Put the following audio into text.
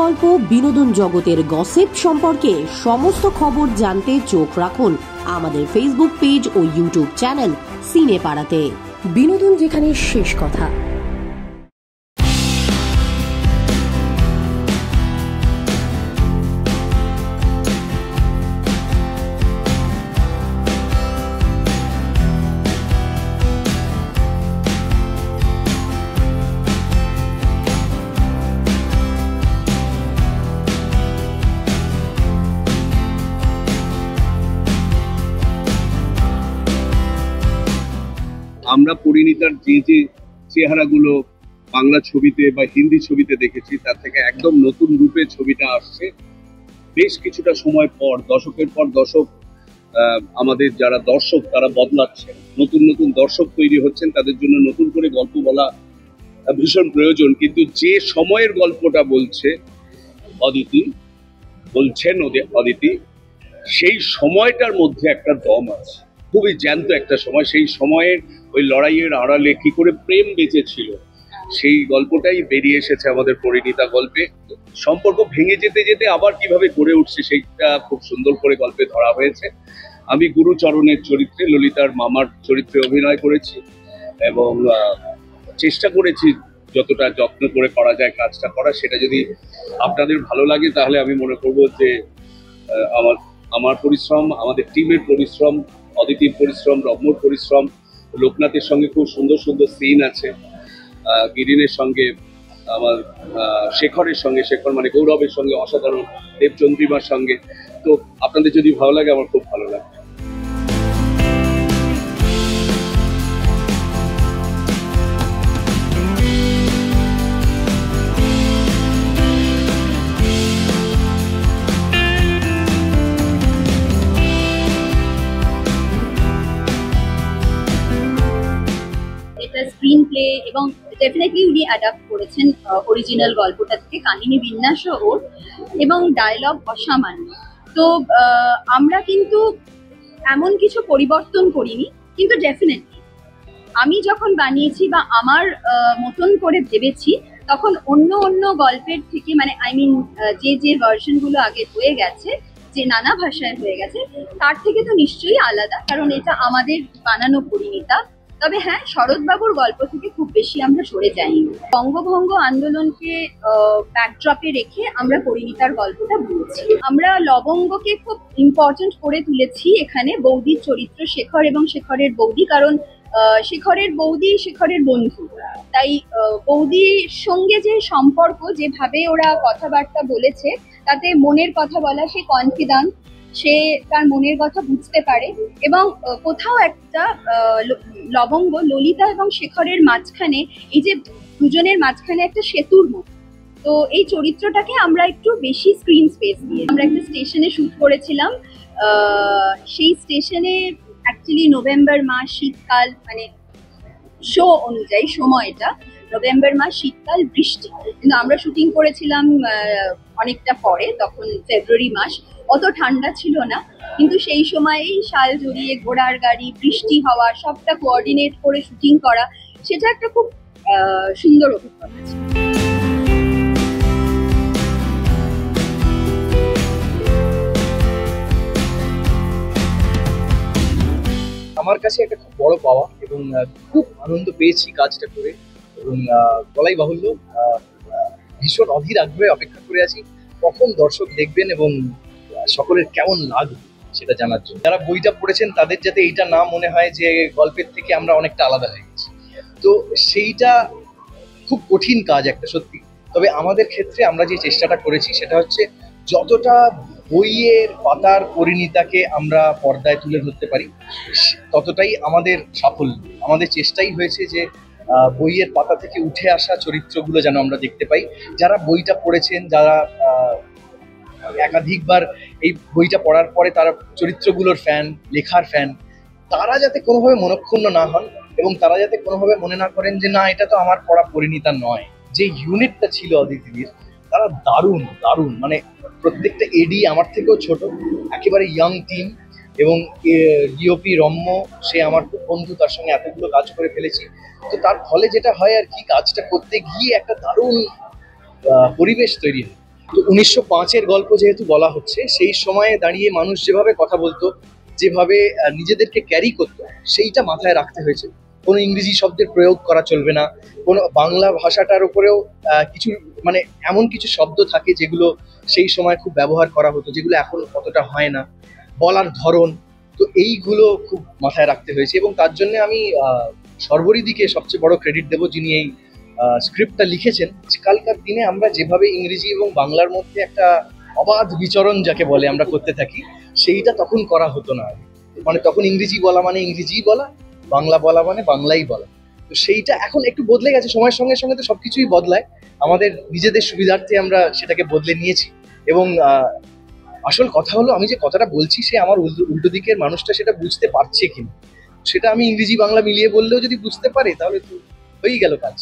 গল্প, বিনোদন জগতের গসিপ সম্পর্কে সমস্ত খবর জানতে চোখ রাখুন আমাদের ফেসবুক পেজ ও ইউটিউব চ্যানেল সিনে পাড়াতে। বিনোদন যেখানে শেষ কথা। আমরা পরিণীতার যে চেহারাগুলো বাংলা ছবিতে বা হিন্দি ছবিতে দেখেছি তার থেকে একদম নতুন রূপে ছবিটা আসছে। বেশ কিছুটা সময় পর, দশকের পর দশক, আমাদের যারা দর্শক তারা বদলাচ্ছেন, নতুন নতুন দর্শক তৈরি হচ্ছেন, তাদের জন্য নতুন করে গল্প বলা ভীষণ প্রয়োজন। কিন্তু যে সময়ের গল্পটা বলছেন অদিতি, সেই সময়টার মধ্যে একটা দম আছে, খুবই জ্যান্ত একটা সময়। সেই সময়ের ওই লড়াইয়ের আড়ালে কি করে প্রেম বেঁচেছিল সেই গল্পটাই বেরিয়ে এসেছে আমাদের পরিণীতা গল্পে। সম্পর্ক ভেঙে যেতে যেতে আবার কিভাবে গড়ে উঠছে সেইটা খুব সুন্দর করে গল্পে ধরা হয়েছে। আমি গুরুচরণের চরিত্রে, ললিতার মামার চরিত্রে অভিনয় করেছি এবং চেষ্টা করেছি যতটা যত্ন করে করা যায় কাজটা করা। সেটা যদি আপনাদের ভালো লাগে তাহলে আমি মনে করব যে আমার পরিশ্রম, আমাদের টিমের পরিশ্রম, অদিতির পরিশ্রম, রম্যর পরিশ্রম, লোকনাথের সঙ্গে খুব সুন্দর সুন্দর সিন আছে, গিরিনের সঙ্গে আমার শেখরের সঙ্গে, শেখর মানে গৌরবের সঙ্গে অসাধারণ, দেবচন্দ্রিমার সঙ্গে। তো আপনাদের যদি ভালো লাগে আমার খুব ভালো লাগে। স্ক্রিন প্লে এবং ডেফিনেটলি উনি অ্যাডাপ্ট করেছেন অরিজিনাল গল্পটা থেকে, কাহিনী বিন্যাসও ওর এবং ডায়লগ অসামান্য। তো আমরা কিন্তু এমন কিছু পরিবর্তন করিনি, কিন্তু ডেফিনেটলি আমি যখন বানিয়েছি বা আমার মতন করে ভেবেছি তখন অন্য গল্পের থেকে, মানে যে ভার্সনগুলো আগে হয়ে গেছে, যে নানা ভাষায় হয়ে গেছে, তার থেকে তো নিশ্চয়ই আলাদা, কারণ এটা আমাদের বানানো পরিণীতা। তবে হ্যাঁ, শরৎবাবুর গল্প থেকে খুব বেশি আমরা সরে যাইনি। বঙ্গভঙ্গ আন্দোলনকে ব্যাকড্রপে রেখে আমরা পরিণীতার গল্পটা বলছি। আমরা লবঙ্গকে খুব ইম্পর্টেন্ট করে তুলেছি এখানে, বৌদির চরিত্র শেখর এবং শেখরের বৌদি, কারণ শেখরের বৌদি শেখরের বন্ধু। তাই বৌদির সঙ্গে যে সম্পর্ক, যেভাবে ওরা কথাবার্তা বলেছে, তাতে মনের কথা বলা, সে কনফিডেন্ট, সে তার মনের কথা বুঝতে পারে। এবং কোথাও একটা লবঙ্গ ললিতা এবং শেখরের মাঝখানে, এই যে দুজনের মাঝখানে একটা সেতুর মতো। তো এই চরিত্রটাকে আমরা একটু বেশি স্ক্রিন স্পেস দিয়ে আমরা একটা স্টেশনে শুট করেছিলাম। সেই স্টেশনে অ্যাকচুয়ালি নভেম্বর মাস, শীতকাল, মানে শো অনুযায়ী সময়টা নভেম্বর মাস, শীতকাল, বৃষ্টি। কিন্তু আমরা শুটিং করেছিলাম অনেকটা পরে, তখন ফেব্রুয়ারি মাস, অত ঠান্ডা ছিল না। কিন্তু সেই সময়েই শাল জড়িয়ে ঘোড়ার গাড়ি, বৃষ্টি হওয়া, সবটা কোঅর্ডিনেট করে শুটিং করা, সেটা একটা খুব সুন্দর অভিজ্ঞতা ছিল। আমার কাছে একটা খুব বড় পাওয়া এবং খুব আনন্দ পেয়েছি কাজটা করে, এবং বলাই বাহুল্য ভীষণ অধীর আগ্রহে অপেক্ষা করে আছি কখন দর্শক দেখবেন এবং সকলের কেমন লাগবে সেটা জানার জন্য। যারা বইটা পড়েছেন তাদের যাতে এইটা না মনে হয় যে গল্পের থেকে আমরা অনেকটা আলাদা হয়ে গেছি, তো সেইটা খুব কঠিন কাজ একটা, সত্যি। তবে আমাদের ক্ষেত্রে আমরা যে চেষ্টাটা করেছি সেটা হচ্ছে যতটা বইয়ের পাতার পরিণীতাকে আমরা পর্দায় তুলে ধরতে পারি ততটাই আমাদের সাফল্য। আমাদের চেষ্টাই হয়েছে যে বইয়ের পাতা থেকে উঠে আসা চরিত্রগুলো যেন আমরা দেখতে পাই। যারা বইটা পড়েছেন, যারা একাধিকবার এই বইটা পড়ার পরে তারা চরিত্রগুলোর ফ্যান, লেখার ফ্যান, তারা যাতে কোনোভাবে মনক্ষুণ্ণ না হন এবং তারা যাতে কোনোভাবে মনে না করেন যে না, এটা তো আমার পড়া পরিণীতা নয়। যে ইউনিটটা ছিল অদিতিদের, তারা দারুণ, মানে প্রত্যেকটা এডি আমার থেকেও ছোট, একেবারে ইয়াং টিম, এবং ডিওপি রম্য, সে আমার খুব বন্ধু, তার সঙ্গে এতগুলো কাজ করে ফেলেছি। তো তার ফলে যেটা হয় আর কি, কাজটা করতে গিয়ে একটা দারুণ পরিবেশ তৈরি হয়। তো 1905-এর গল্প যেহেতু বলা হচ্ছে, সেই সময়ে দাঁড়িয়ে মানুষ যেভাবে কথা বলতো, যেভাবে নিজেদেরকে ক্যারি করতো, সেইটা মাথায় রাখতে হয়েছে। কোনো ইংরেজি শব্দের প্রয়োগ করা চলবে না, কোনো বাংলা ভাষাটার উপরেও কিছু মানে এমন কিছু শব্দ থাকে যেগুলো সেই সময় খুব ব্যবহার করা হতো, যেগুলো এখন অতটা হয় না, বলার ধরন, তো এইগুলো খুব মাথায় রাখতে হয়েছে। এবং তার জন্য আমি সর্বরিদিকে সবচেয়ে বড় ক্রেডিট দেবো, যিনি এই স্ক্রিপ্টটা লিখেছেন। কালকার দিনে আমরা যেভাবে ইংরেজি এবং বাংলার মধ্যে একটা অবাধ বিচরণ যাকে বলে আমরা করতে থাকি, সেইটা তখন করা হতো না। মানে তখন ইংরেজি বলা মানে ইংরেজিই বলা, বাংলা বলা মানে বাংলাই বলা। তো সেইটা এখন একটু বদলে গেছে, সময়ের সঙ্গে সঙ্গে তো সবকিছুই বদলায়, আমাদের নিজেদের সুবিধার্থে আমরা সেটাকে বদলে নিয়েছি। এবং আসল কথা হলো, আমি যে কথাটা বলছি সে আমার উল্টো দিকের মানুষটা সেটা বুঝতে পারছে কিনা, সেটা আমি ইংরেজি বাংলা মিলিয়ে বললেও যদি বুঝতে পারে তাহলে তো হয়েই গেল কাজ।